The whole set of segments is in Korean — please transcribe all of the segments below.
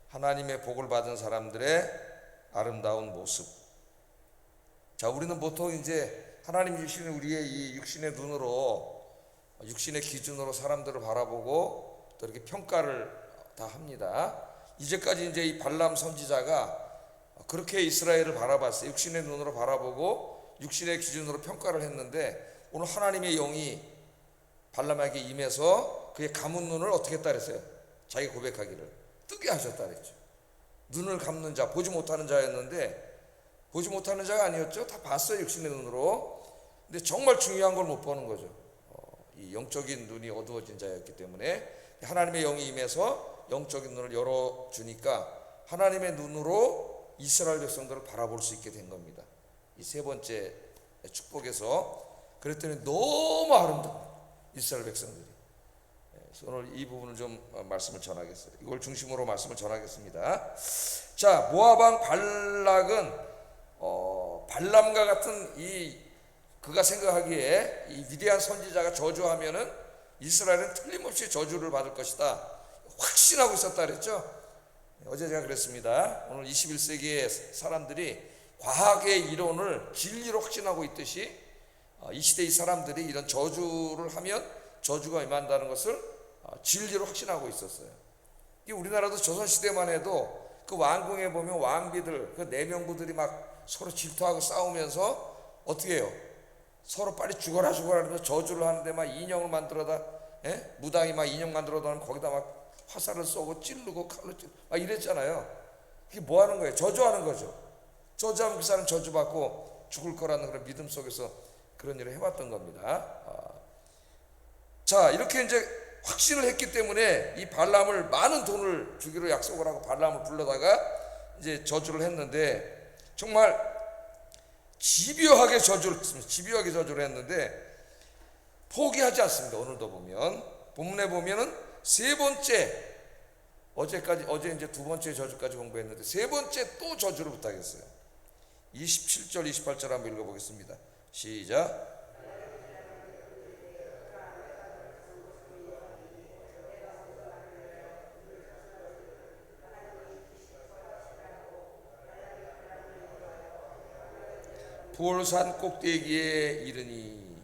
하나님의 복을 받은 사람들의 아름다운 모습. 자, 우리는 보통 이제 하나님 주시는 우리의 이 육신의 눈으로, 육신의 기준으로 사람들을 바라보고 또 이렇게 평가를 다 합니다. 이제까지 이제 이 발람 선지자가 그렇게 이스라엘을 바라봤어요. 육신의 눈으로 바라보고 육신의 기준으로 평가를 했는데, 오늘 하나님의 영이 발람에게 임해서 그의 감은 눈을 어떻게 했다 그랬어요? 자기 고백하기를 뜨게 하셨다 그랬죠. 눈을 감는 자, 보지 못하는 자였는데, 보지 못하는 자가 아니었죠. 다 봤어요, 육신의 눈으로. 근데 정말 중요한 걸 못 보는 거죠. 이 영적인 눈이 어두워진 자였기 때문에 하나님의 영이 임해서 영적인 눈을 열어주니까 하나님의 눈으로 이스라엘 백성들을 바라볼 수 있게 된 겁니다. 이 세 번째 축복에서. 그랬더니 너무 아름다워, 이스라엘 백성들이. 그래서 오늘 이 부분을 좀 말씀을 전하겠어요. 이걸 중심으로 말씀을 전하겠습니다. 자, 모압 왕 발락은 발람과 같은 그가 생각하기에 이 위대한 선지자가 저주하면은 이스라엘은 틀림없이 저주를 받을 것이다, 확신하고 있었다 그랬죠. 어제 제가 그랬습니다. 오늘 21세기의 사람들이 과학의 이론을 진리로 확신하고 있듯이 이 시대의 사람들이 이런 저주를 하면 저주가 임한다는 것을 진리로 확신하고 있었어요. 우리나라도 조선시대만 해도 그 왕궁에 보면 왕비들, 그 내명부들이 막 서로 질투하고 싸우면서 어떻게 해요? 서로 빨리 죽어라 하면서 저주를 하는데 막 인형을 만들어다, 무당이 막 인형 만들어다 하면 거기다 막 화살을 쏘고 찌르고 칼로 찌르고 막 이랬잖아요. 이게 뭐 하는 거예요? 저주하는 거죠. 저주하면 그 사람 저주받고 죽을 거라는 그런 믿음 속에서 그런 일을 해왔던 겁니다. 자, 이렇게 이제 확신을 했기 때문에 이 발람을 많은 돈을 주기로 약속을 하고 발람을 불러다가 이제 저주를 했는데, 정말 집요하게 저주를 했습니다. 집요하게 저주를 했는데 포기하지 않습니다. 오늘도 보면 본문에 보면은 세 번째, 어제 이제 두 번째 저주까지 공부했는데 세 번째 또 저주를 부탁했어요. 27절 28절 한번 읽어보겠습니다. 시작. 부올산 꼭대기에 이르니.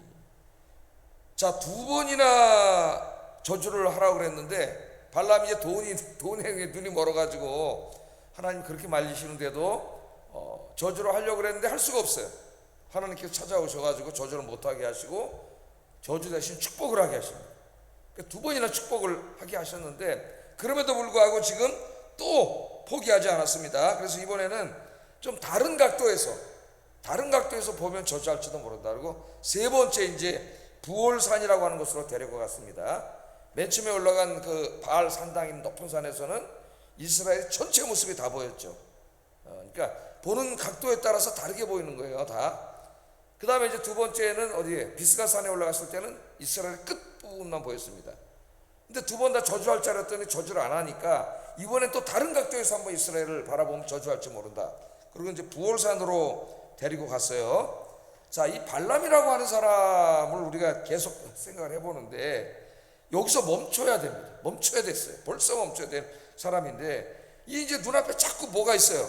자, 두 번이나 저주를 하라고 그랬는데 발람이 이제 돈에 눈이 멀어가지고 하나님 그렇게 말리시는데도 저주를 하려고 그랬는데 할 수가 없어요. 하나님께서 찾아오셔가지고 저주를 못하게 하시고 저주 대신 축복을 하게 하십니다. 두 번이나 축복을 하게 하셨는데 그럼에도 불구하고 지금 또 포기하지 않았습니다. 그래서 이번에는 좀 다른 각도에서 보면 저주할지도 모른다. 그리고 세 번째 이제 부올산이라고 하는 곳으로 데리고 갔습니다. 맨 처음에 올라간 그 바알 산당인 높은 산에서는 이스라엘 전체 모습이 다 보였죠. 그러니까 보는 각도에 따라서 다르게 보이는 거예요, 다. 그 다음에 이제 두 번째는 어디에? 비스가 산에 올라갔을 때는 이스라엘 끝부분만 보였습니다. 근데 두 번 다 저주할 줄 알았더니 저주를 안 하니까 이번엔 또 다른 각도에서 한번 이스라엘을 바라보면 저주할지 모른다. 그리고 이제 부올산으로 데리고 갔어요. 자, 이 발람이라고 하는 사람을 우리가 계속 생각을 해보는데 여기서 멈춰야 됩니다. 멈춰야 됐어요. 벌써 멈춰야 된 사람인데 이 이제 눈앞에 자꾸 뭐가 있어요.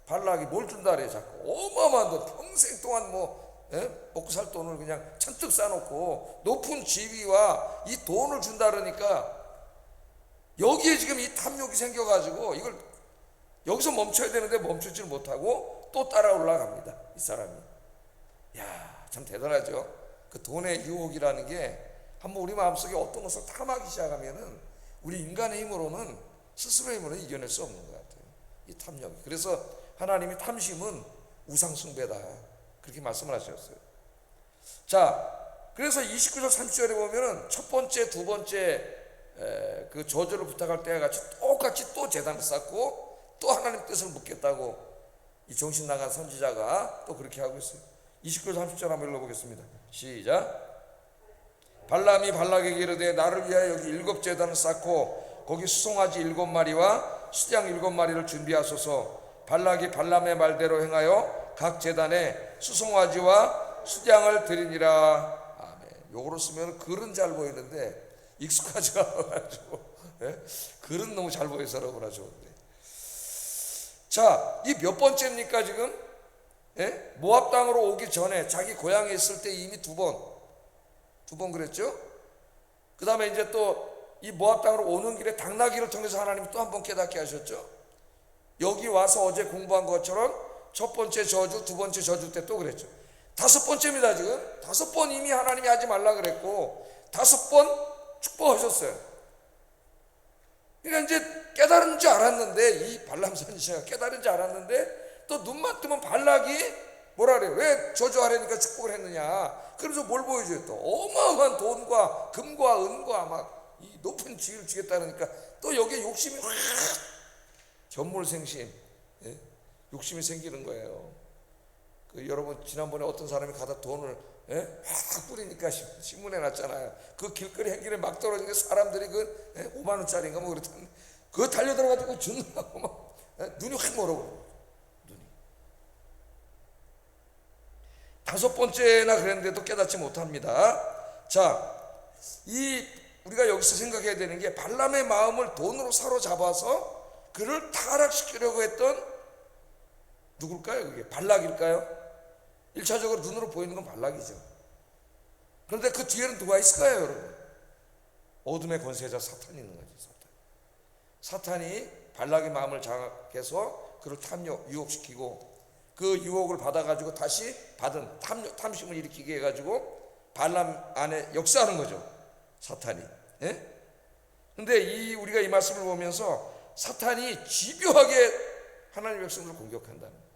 발락이 뭘 준다 그래요. 자꾸 어마어마한 돈, 평생 동안 먹고 살 돈을 그냥 잔뜩 쌓아놓고 높은 지위와 이 돈을 준다 그러니까 여기에 지금 이 탐욕이 생겨가지고 이걸 여기서 멈춰야 되는데 멈추질 못하고 또 따라 올라갑니다. 이 사람이. 야, 참 대단하죠. 그 돈의 유혹이라는 게 한번 우리 마음속에 어떤 것을 탐하기 시작하면은 우리 인간의 힘으로는, 스스로의 힘으로는 이겨낼 수 없는 것 같아요, 이 탐욕이. 그래서 하나님이 탐심은 우상숭배다, 그렇게 말씀을 하셨어요. 자, 그래서 29절 30절에 보면은 첫 번째, 두 번째 그 저주를 부탁할 때와 같이 똑같이 또 제단을 쌓고 또 하나님 뜻을 묻겠다고 이 정신 나간 선지자가 또 그렇게 하고 있어요. 29절 30절 한번 읽어보겠습니다. 시작. 발람이 발락에게 이르되 나를 위하여 여기 7 제단을 쌓고 거기 수송아지 7마리와 수양 7마리를 준비하소서. 발락이 발람의 말대로 행하여 각 제단에 수송아지와 수양을 드리니라. 아멘. 요거로 쓰면 글은 잘 보이는데 익숙하지가 않아가지고 글은 너무 잘 보여서 그러구나 좋은데. 자, 이 몇 번째입니까 지금? 예? 모압 땅으로 오기 전에 자기 고향에 있을 때 이미 두 번 그랬죠? 그 다음에 이제 또 이 모압 땅으로 오는 길에 당나귀를 통해서 하나님이 또 한 번 깨닫게 하셨죠. 여기 와서 어제 공부한 것처럼 첫 번째 저주, 두 번째 저주 때 또 그랬죠. 다섯 번째입니다. 지금 다섯 번 이미 하나님이 하지 말라 그랬고 다섯 번 축복하셨어요. 그러니까 이제 깨달은 줄 알았는데, 이 발람 선지자가 깨달은 줄 알았는데 또 눈만 뜨면 발락이 뭐라 그래요? 왜 저주하려니까 축복을 했느냐? 그래서 뭘 보여줘요? 또 어마어마한 돈과 금과 은과 막 이 높은 지위를 주겠다니까 또 여기에 욕심이 확, 견물생심, 예? 욕심이 생기는 거예요. 여러분 지난번에 어떤 사람이 가다 돈을 확 뿌리니까 신문에 났잖아요. 그 길거리 행길에 막 떨어지는 사람들이 5만 원짜리인가 뭐 그렇다는데 그거 달려들어가지고 주느라고 막 눈이 확 멀어버려요. 눈이. 다섯 번째나 그랬는데도 깨닫지 못합니다. 자, 우리가 여기서 생각해야 되는 게 발람의 마음을 돈으로 사로잡아서 그를 타락시키려고 했던 누굴까요? 그게 발락일까요? 1차적으로 눈으로 보이는 건 발락이죠. 그런데 그 뒤에는 누가 있을까요, 여러분? 어둠의 권세자 사탄이 있는 거죠. 사탄이 발락의 마음을 장악해서 그를 유혹시키고 그 유혹을 받아가지고 다시 받은 탐심을 일으키게 해가지고 발람 안에 역사하는 거죠, 사탄이. 그런데 우리가 이 말씀을 보면서 사탄이 집요하게 하나님의 백성들을 공격한다는 거예요.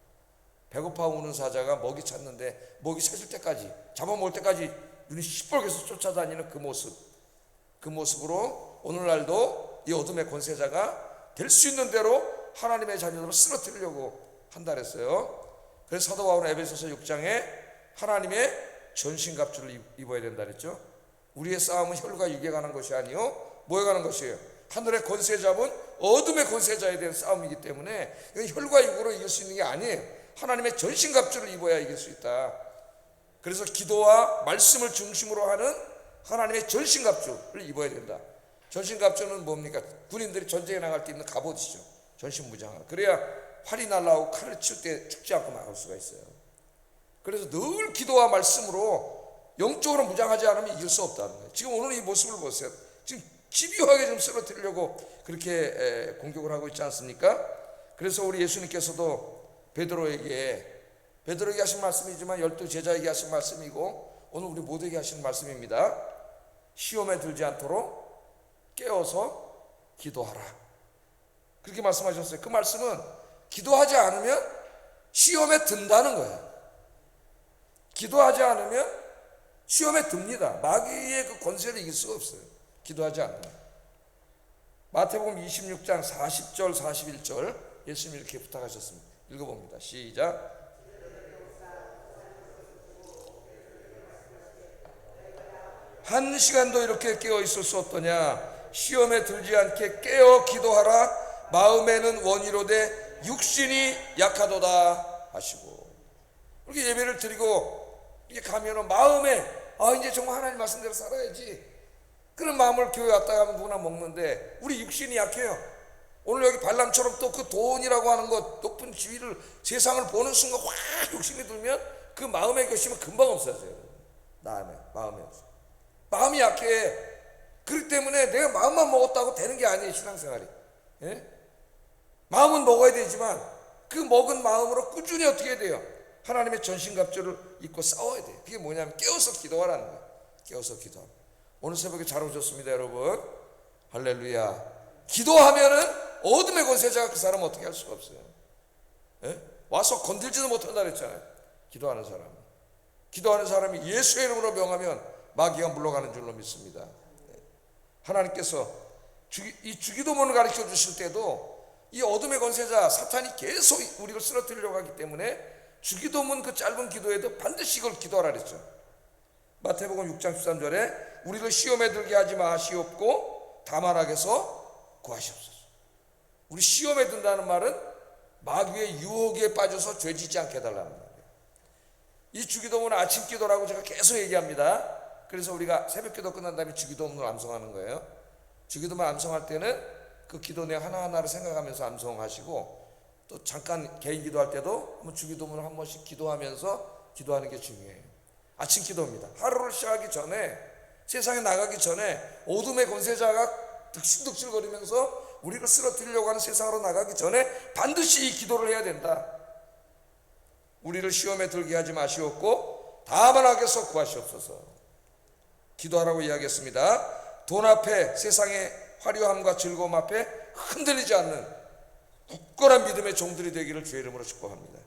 배고파 우는 사자가 먹이 찾는데 먹이 찾을 때까지, 잡아먹을 때까지 눈이 시뻘겋게 쫓아다니는 그 모습으로 오늘날도 이 어둠의 권세자가 될 수 있는 대로 하나님의 자녀들을 쓰러뜨리려고 한다 그랬어요. 그래서 사도 바울은 에베소서 6장에 하나님의 전신갑주를 입어야 된다 그랬죠. 우리의 싸움은 혈과 육에 관한 것이 아니요 뭐에 관한 것이에요? 하늘의 권세 잡은 어둠의 권세자에 대한 싸움이기 때문에 혈과 육으로 이길 수 있는 게 아니에요. 하나님의 전신갑주를 입어야 이길 수 있다. 그래서 기도와 말씀을 중심으로 하는 하나님의 전신갑주를 입어야 된다. 전신갑주는 뭡니까? 군인들이 전쟁에 나갈 때 입는 갑옷이죠. 전신무장을. 그래야 활이 날라오고 칼을 칠 때 죽지 않고 나갈 수가 있어요. 그래서 늘 기도와 말씀으로 영적으로 무장하지 않으면 이길 수 없다는 거예요. 지금 오늘 이 모습을 보세요. 지금 집요하게 좀 쓰러뜨리려고 그렇게 공격을 하고 있지 않습니까? 그래서 우리 예수님께서도 베드로에게 하신 말씀이지만 12 제자에게 하신 말씀이고 오늘 우리 모두에게 하시는 말씀입니다. 시험에 들지 않도록 깨어서 기도하라. 그렇게 말씀하셨어요. 그 말씀은 기도하지 않으면 시험에 든다는 거예요. 기도하지 않으면 시험에 듭니다. 마귀의 그 권세를 이길 수가 없어요. 기도하지 않으면. 마태복음 26장 40절 41절 예수님이 이렇게 부탁하셨습니다. 읽어봅니다. 시작. 한 시간도 이렇게 깨어 있을 수 없더냐? 시험에 들지 않게 깨어 기도하라. 마음에는 원이로되 육신이 약하도다 하시고. 이렇게 예배를 드리고 이게 가면은 마음에 이제 정말 하나님 말씀대로 살아야지. 그런 마음을 교회 왔다 가면 누구나 먹는데 우리 육신이 약해요. 오늘 여기 발람처럼 또 그 돈이라고 하는 것, 높은 지위를, 세상을 보는 순간 확 욕심이 들면 그 마음의 결심은 금방 없어져요. 마음에 없어. 마음이 약해. 그렇기 때문에 내가 마음만 먹었다고 되는 게 아니에요, 신앙생활이. 예? 마음은 먹어야 되지만 그 먹은 마음으로 꾸준히 어떻게 해야 돼요? 하나님의 전신갑주를 입고 싸워야 돼요. 그게 뭐냐면 깨어서 기도하라는 거예요. 깨어서 기도. 오늘 새벽에 잘 오셨습니다, 여러분. 할렐루야. 기도하면은 어둠의 권세자가 그 사람 어떻게 할 수가 없어요. 예? 와서 건들지도 못한다 그랬잖아요. 기도하는 사람이 예수의 이름으로 명하면 마귀가 물러가는 줄로 믿습니다. 하나님께서 이 주기도문을 가르쳐 주실 때도 이 어둠의 권세자 사탄이 계속 우리를 쓰러뜨리려고 하기 때문에 주기도문 그 짧은 기도에도 반드시 이걸 기도하라 그랬죠. 마태복음 6장 13절에 우리를 시험에 들게 하지 마시옵고 다만 악에서 구하시옵소서. 우리 시험에 든다는 말은 마귀의 유혹에 빠져서 죄짓지 않게 해달라는 말이에요. 이 주기도문은 아침 기도라고 제가 계속 얘기합니다. 그래서 우리가 새벽 기도 끝난 다음에 주기도문을 암송하는 거예요. 주기도문 암송할 때는 그 기도 내용 하나하나를 생각하면서 암송하시고 또 잠깐 개인 기도할 때도 한번 주기도문을 한 번씩 기도하면서 기도하는 게 중요해요. 아침 기도입니다. 하루를 시작하기 전에, 세상에 나가기 전에 어둠의 권세자가 득실득실거리면서 우리를 쓰러뜨리려고 하는 세상으로 나가기 전에 반드시 이 기도를 해야 된다. 우리를 시험에 들게 하지 마시옵고 다만 악에서 구하시옵소서. 기도하라고 이야기했습니다. 돈 앞에, 세상의 화려함과 즐거움 앞에 흔들리지 않는 굳건한 믿음의 종들이 되기를 주의 이름으로 축복합니다.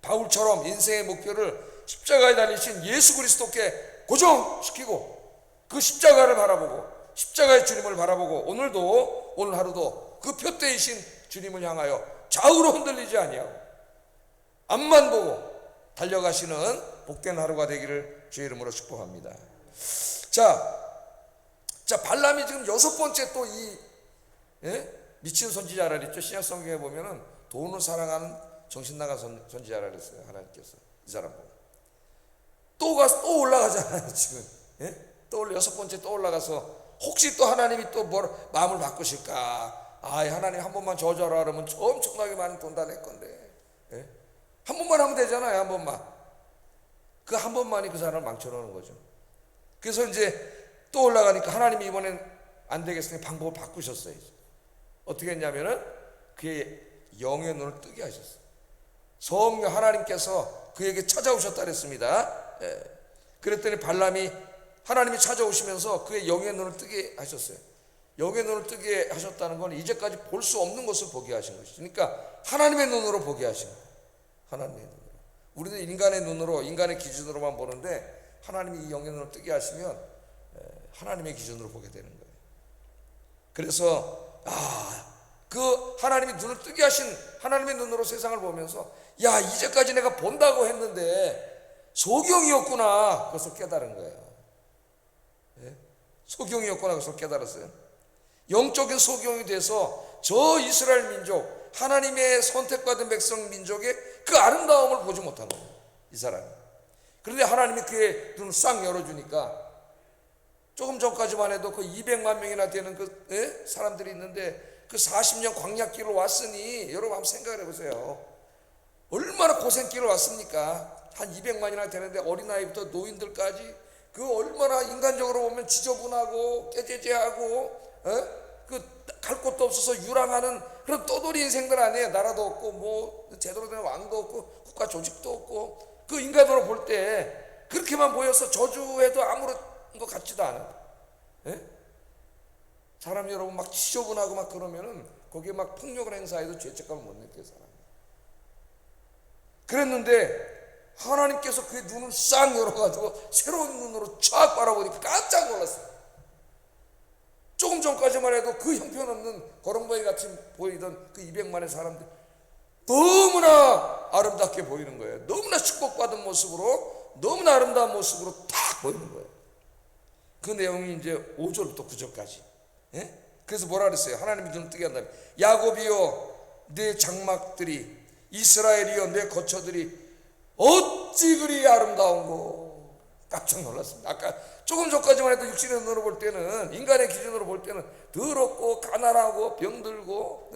바울처럼 인생의 목표를 십자가에 달리신 예수 그리스도께 고정시키고 그 십자가를 바라보고 십자가의 주님을 바라보고 오늘 하루도 그 표대이신 주님을 향하여 좌우로 흔들리지 아니하고 앞만 보고 달려가시는 복된 하루가 되기를 주의 이름으로 축복합니다. 자 발람이 지금 6번째 또 이 미친 선지자라 그랬죠. 신약 성경에 보면은 돈을 사랑하는 정신 나간 선지자라 그랬어요. 하나님께서 이 사람 보고 또 올라가잖아요. 지금 또 6번째 또 올라가서 혹시 또 하나님이 또 마음을 바꾸실까? 하나님 한 번만 저주하라 그러면 엄청나게 많은 돈 다 낼 건데 한 번만 하면 되잖아요. 한 번만. 그 한 번만이 그 사람을 망쳐놓는 거죠. 그래서 이제 또 올라가니까 하나님이 이번엔 안 되겠으니 방법을 바꾸셨어요. 어떻게 했냐면은 그의 영의 눈을 뜨게 하셨어요. 성령 하나님께서 그에게 찾아오셨다 그랬습니다. 그랬더니 발람이 하나님이 찾아오시면서 그의 영의 눈을 뜨게 하셨어요. 영의 눈을 뜨게 하셨다는 건 이제까지 볼 수 없는 것을 보게 하신 것이죠. 그러니까 하나님의 눈으로 보게 하신 거예요. 하나님의 눈으로. 우리는 인간의 눈으로, 인간의 기준으로만 보는데 하나님이 이 영의 눈을 뜨게 하시면 하나님의 기준으로 보게 되는 거예요. 그래서 그 하나님이 눈을 뜨게 하신 하나님의 눈으로 세상을 보면서 이제까지 내가 본다고 했는데 소경이었구나. 그것을 깨달은 거예요. 소경이었구나. 그것을 깨달았어요. 영적인 소경이 돼서 저 이스라엘 민족, 하나님의 선택받은 백성 민족의 그 아름다움을 보지 못하는 거예요. 이 사람이. 그런데 하나님이 그의 눈을 싹 열어주니까 조금 전까지만 해도 그 200만 명이나 되는 그 사람들이 있는데 그 40년 광야길을 왔으니 여러분 한번 생각을 해보세요. 얼마나 고생길을 왔습니까? 한 200만이나 되는데 어린아이부터 노인들까지 그 얼마나 인간적으로 보면 지저분하고 깨재재하고 그 갈 곳도 없어서 유랑하는 그런 떠돌이 인생들 아니에요. 나라도 없고 뭐 제대로 된 왕도 없고 국가 조직도 없고 그 인간으로 볼 때 그렇게만 보여서 저주해도 아무런 것 같지도 않아요. 사람 여러분 막 지저분하고 막 그러면은 거기에 막 폭력을 행사해도 죄책감을 못 느껴요. 사람. 그랬는데 하나님께서 그의 눈을 싹 열어가지고 새로운 눈으로 쫙 바라보니까 깜짝 놀랐어요. 조금 전까지만 해도 그 형편없는 거렁뱅이 같이 보이던 그 200만의 사람들 너무나 아름답게 보이는 거예요. 너무나 축복받은 모습으로, 너무나 아름다운 모습으로 딱 보이는 거예요. 그 내용이 이제 5절부터 9절까지. 그래서 뭐라 그랬어요? 하나님이 눈을 뜨게 한다면 야곱이여 내 장막들이, 이스라엘이여 내 거처들이 어찌 그리 아름다운고. 깜짝 놀랐습니다. 아까 조금 전까지만 해도 육신의 눈으로 볼 때는, 인간의 기준으로 볼 때는 더럽고 가난하고 병들고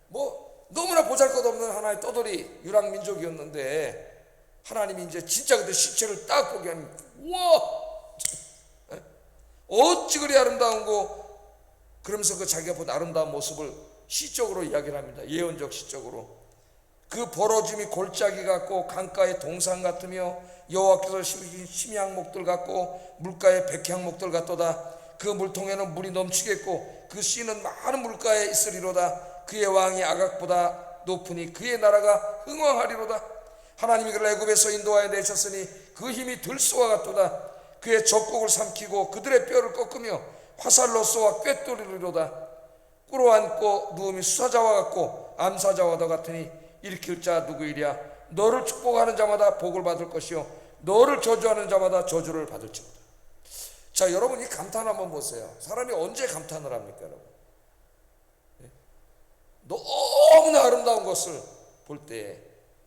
뭐 너무나 보잘것없는 하나의 떠돌이 유랑민족이었는데 하나님이 이제 진짜 그때 시체를 딱 보게 하니 우와 어찌 그리 아름다운고. 그러면서 그 자기가 본 아름다운 모습을 시적으로 이야기를 합니다. 예언적 시적으로. 그 벌어짐이 골짜기 같고 강가의 동산 같으며 여호와께서 심으신 심양목들 같고 물가의 백향목들 같도다. 그 물통에는 물이 넘치겠고 그 씨는 많은 물가에 있으리로다. 그의 왕이 아각보다 높으니 그의 나라가 흥왕하리로다. 하나님이 그를 애굽에서 인도하여 내셨으니 그 힘이 들소와 같도다. 그의 적국을 삼키고 그들의 뼈를 꺾으며 화살로 쏘아 꿰뚫으리로다. 꿇어앉고 누움이 수사자와 같고 암사자와도 같으니 일으킬 자 누구이랴. 너를 축복하는 자마다 복을 받을 것이요 너를 저주하는 자마다 저주를 받을지로다. 자, 여러분 이 감탄 한번 보세요. 사람이 언제 감탄을 합니까, 여러분? 너무나 아름다운 것을 볼 때,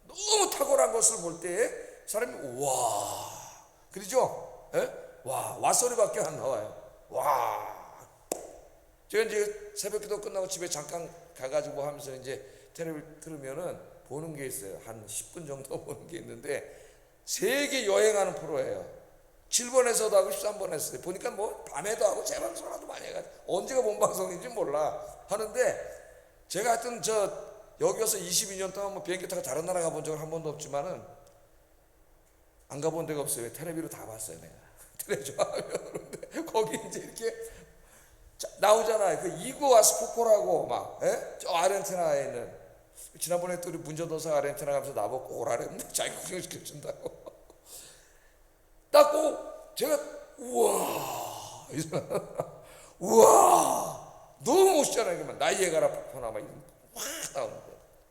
너무 탁월한 것을 볼 때 사람이 와 그러죠? 와 소리밖에 안 나와요. 와. 제가 이제 새벽기도 끝나고 집에 잠깐 가가지고 하면서 이제 텔레비를 틀으면은 보는 게 있어요. 한 10분 정도 보는 게 있는데 세계 여행하는 프로예요. 7번에서도 하고 13번 했어요. 보니까 뭐 밤에도 하고 재방송하도 많이 해가지고 언제가 본 방송인지 몰라 하는데, 제가 하여튼 여기 와서 22년 동안 뭐 비행기 타고 다른 나라 가본 적은 한 번도 없지만은 안 가본 데가 없어요. 텔레비로 다 봤어요 내가. 텔레비 좋아하면. 그런데 거기 이제 이렇게 나오잖아요. 그 이구아스포코라고 막, 저 아르헨티나에 있는, 지난번에 또 우리 문전도사 아르헨티나 가면서 나보고 꼭 오라 그랬는데 자기 구경시켜준다고. 딱 꼭 제가 우와 우와 너무 멋있잖아요. 나이에 가라 폭포나 막 이런 확 나오는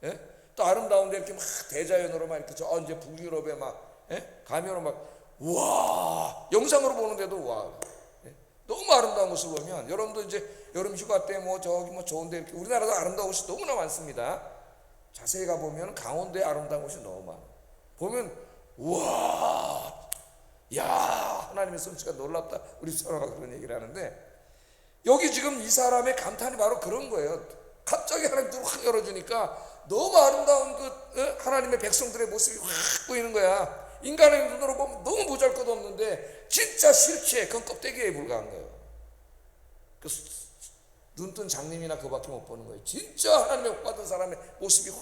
거예요. 또 아름다운데 이렇게 막 대자연으로 막 이렇게 이제 북유럽에 막 가면은 막 우와, 영상으로 보는데도 우와, 너무 아름다운 모습을 보면, 여러분도 이제 여름 휴가 때 뭐 저기 뭐 좋은데 이렇게 우리나라도 아름다운 곳이 너무나 많습니다. 자세히 가보면 강원도에 아름다운 곳이 너무 많아. 보면 우와, 야, 하나님의 솜씨가 놀랍다. 우리 사람가 그런 얘기를 하는데, 여기 지금 이 사람의 감탄이 바로 그런 거예요. 갑자기 하나님 눈을 확 열어주니까 너무 아름다운 하나님의 백성들의 모습이 확 보이는 거야. 인간의 눈으로 보면 너무 보잘것없는데 진짜 실체, 그건 껍데기에 불과한 거예요. 눈뜬 장님이나 그거밖에 못 보는 거예요. 진짜 하나님의 복 받은 사람의 모습이 확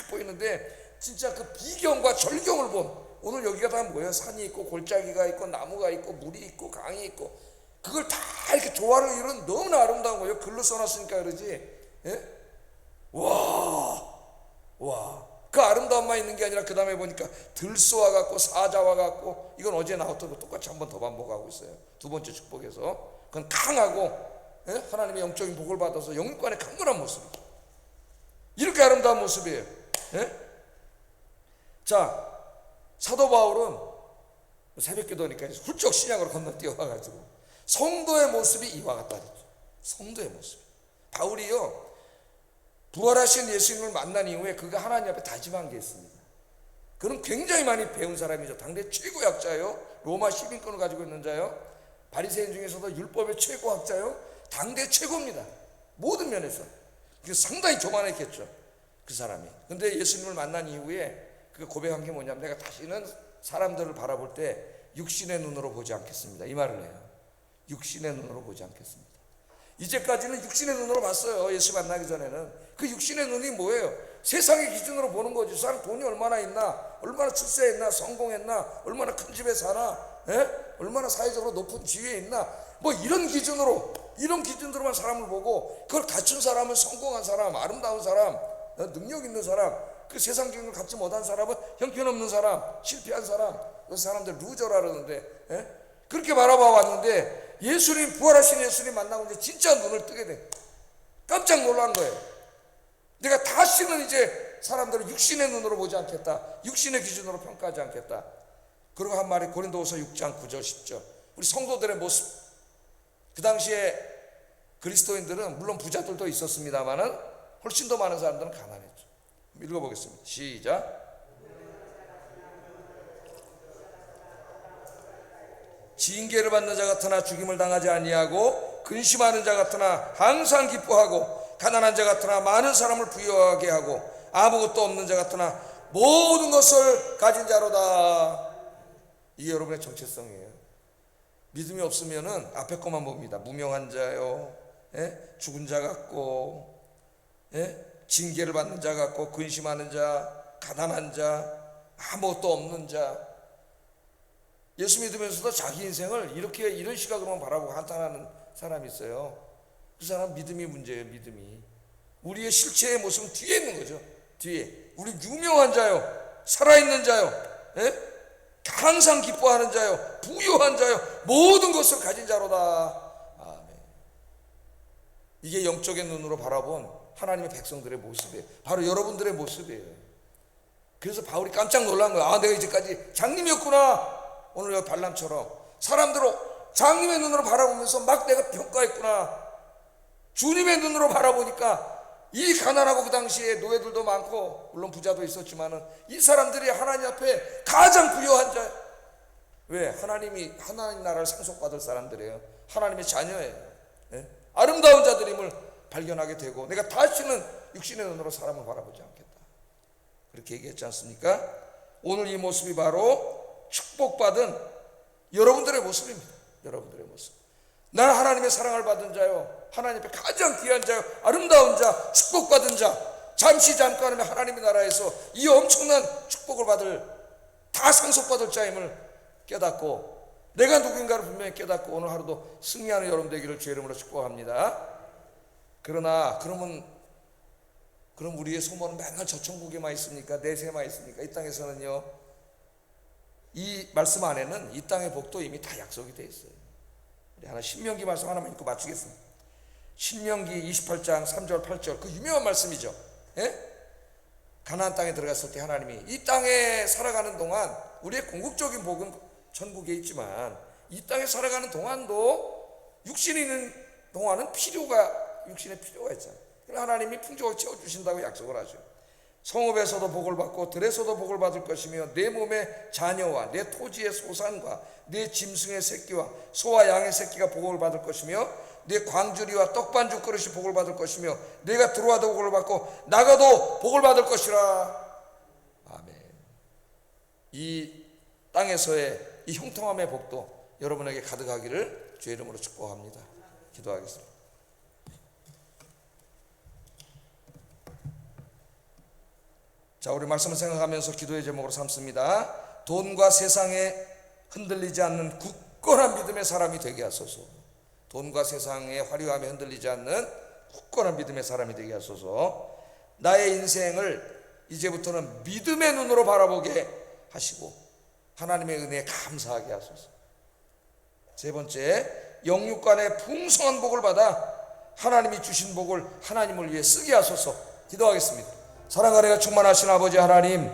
보이는데, 진짜 그 비경과 절경을 본, 오늘 여기가 다 뭐예요? 산이 있고 골짜기가 있고 나무가 있고 물이 있고 강이 있고, 그걸 다 이렇게 조화를 이룬 너무나 아름다운 거예요. 글로 써놨으니까 그러지. 와, 그 아름다움만 있는 게 아니라 그 다음에 보니까 들소와 같고 사자와 같고, 이건 어제 나왔던 거 똑같이 한 번 더 반복하고 있어요. 두 번째 축복에서. 그건 강하고, 하나님의 영적인 복을 받아서 영육간의 강건한 모습, 이렇게 아름다운 모습이에요. 자, 사도 바울은 새벽 기도니까 훌쩍 신약으로 건너뛰어와가지고 성도의 모습이 이와 같다 그랬죠. 성도의 모습. 바울이요, 부활하신 예수님을 만난 이후에 그가 하나님 앞에 다짐한 게 있습니다. 그는 굉장히 많이 배운 사람이죠. 당대 최고학자요, 로마 시민권을 가지고 있는 자요, 바리새인 중에서도 율법의 최고학자요, 당대 최고입니다. 모든 면에서. 상당히 교만했겠죠, 그 사람이. 근데 예수님을 만난 이후에 그 고백한 게 뭐냐면, 내가 다시는 사람들을 바라볼 때 육신의 눈으로 보지 않겠습니다, 이 말을 해요. 육신의 눈으로 보지 않겠습니다. 이제까지는 육신의 눈으로 봤어요. 예수 만나기 전에는. 그 육신의 눈이 뭐예요? 세상의 기준으로 보는 거지. 그 사람 돈이 얼마나 있나, 얼마나 출세했나, 성공했나, 얼마나 큰 집에 사나, 얼마나 사회적으로 높은 지위에 있나, 뭐 이런 기준으로만 사람을 보고, 그걸 갖춘 사람은 성공한 사람, 아름다운 사람, 능력 있는 사람, 그 세상 기준을 갖지 못한 사람은 형편없는 사람, 실패한 사람, 그 사람들 루저라 그러는데, 그렇게 바라봐 왔는데, 예수님, 부활하신 예수님 만나고 이제 진짜 눈을 뜨게 돼. 깜짝 놀란 거예요. 내가 다시는 이제 사람들을 육신의 눈으로 보지 않겠다, 육신의 기준으로 평가하지 않겠다. 그리고 한 말이 고린도후서 6장 9절 10절. 우리 성도들의 모습. 그 당시에 그리스도인들은 물론 부자들도 있었습니다만은 훨씬 더 많은 사람들은 가난했죠. 읽어보겠습니다. 시작. 징계를 받는 자 같으나 죽임을 당하지 아니하고, 근심하는 자 같으나 항상 기뻐하고, 가난한 자 같으나 많은 사람을 부유하게 하고, 아무것도 없는 자 같으나 모든 것을 가진 자로다. 이게 여러분의 정체성이에요. 믿음이 없으면은 앞에 것만 봅니다. 무명한 자요, 죽은 자 같고, 징계를 받는 자 같고, 근심하는 자, 가난한 자, 아무것도 없는 자. 예수 믿으면서도 자기 인생을 이런 시각으로만 바라보고 한탄하는 사람이 있어요. 그 사람 믿음이 문제예요. 믿음이. 우리의 실체의 모습은 뒤에 있는 거죠. 뒤에. 우리 유명한 자요, 살아있는 자요, 항상 기뻐하는 자요, 부유한 자요, 모든 것을 가진 자로다. 아멘. 이게 영적인 눈으로 바라본 하나님의 백성들의 모습이에요. 바로 여러분들의 모습이에요. 그래서 바울이 깜짝 놀란 거예요. 아, 내가 이제까지 장님이었구나. 오늘 여기 발람처럼 사람들을 장님의 눈으로 바라보면서 막 내가 평가했구나. 주님의 눈으로 바라보니까 이 가난하고 그 당시에 노예들도 많고 물론 부자도 있었지만은 이 사람들이 하나님 앞에 가장 부유한 자. 왜? 하나님 나라를 상속받을 사람들이에요. 하나님의 자녀예요. 아름다운 자들임을 발견하게 되고, 내가 다시는 육신의 눈으로 사람을 바라보지 않겠다. 그렇게 얘기했지 않습니까? 오늘 이 모습이 바로 축복받은 여러분들의 모습입니다. 여러분들의 모습. 나는 하나님의 사랑을 받은 자요, 하나님 앞에 가장 귀한 자요, 아름다운 자, 축복받은 자, 잠깐이면 하나님의 나라에서 이 엄청난 축복을 다 상속받을 자임을 깨닫고, 내가 누구인가를 분명히 깨닫고 오늘 하루도 승리하는 여러분 되기를 주의 이름으로 축복합니다. 그러나 그럼 우리의 소원은 맨날 저 천국에만 있습니까? 내세만 있습니까? 이 땅에서는요, 이 말씀 안에는 이 땅의 복도 이미 다 약속이 되어 있어요. 우리 하나 신명기 말씀 하나만 읽고 마치겠습니다. 신명기 28장 3절 8절, 그 유명한 말씀이죠. 예? 가나안 땅에 들어갔을 때 하나님이 이 땅에 살아가는 동안 우리의 궁극적인 복은 천국에 있지만, 이 땅에 살아가는 동안도 육신이 있는 동안은 육신의 필요가 있잖아요. 하나님이 풍족하게 채워주신다고 약속을 하죠. 성읍에서도 복을 받고 들에서도 복을 받을 것이며, 내 몸의 자녀와 내 토지의 소산과 내 짐승의 새끼와 소와 양의 새끼가 복을 받을 것이며, 내 광주리와 떡반죽 그릇이 복을 받을 것이며, 내가 들어와도 복을 받고 나가도 복을 받을 것이라. 아멘. 이 땅에서의 이 형통함의 복도 여러분에게 가득하기를 주의 이름으로 축복합니다. 기도하겠습니다. 자, 우리 말씀을 생각하면서 기도의 제목으로 삼습니다. 돈과 세상에 흔들리지 않는 굳건한 믿음의 사람이 되게 하소서. 돈과 세상의 화려함에 흔들리지 않는 굳건한 믿음의 사람이 되게 하소서. 나의 인생을 이제부터는 믿음의 눈으로 바라보게 하시고 하나님의 은혜에 감사하게 하소서. 세 번째, 영육간의 풍성한 복을 받아 하나님이 주신 복을 하나님을 위해 쓰게 하소서. 기도하겠습니다. 사랑과 은혜가 충만하신 아버지 하나님,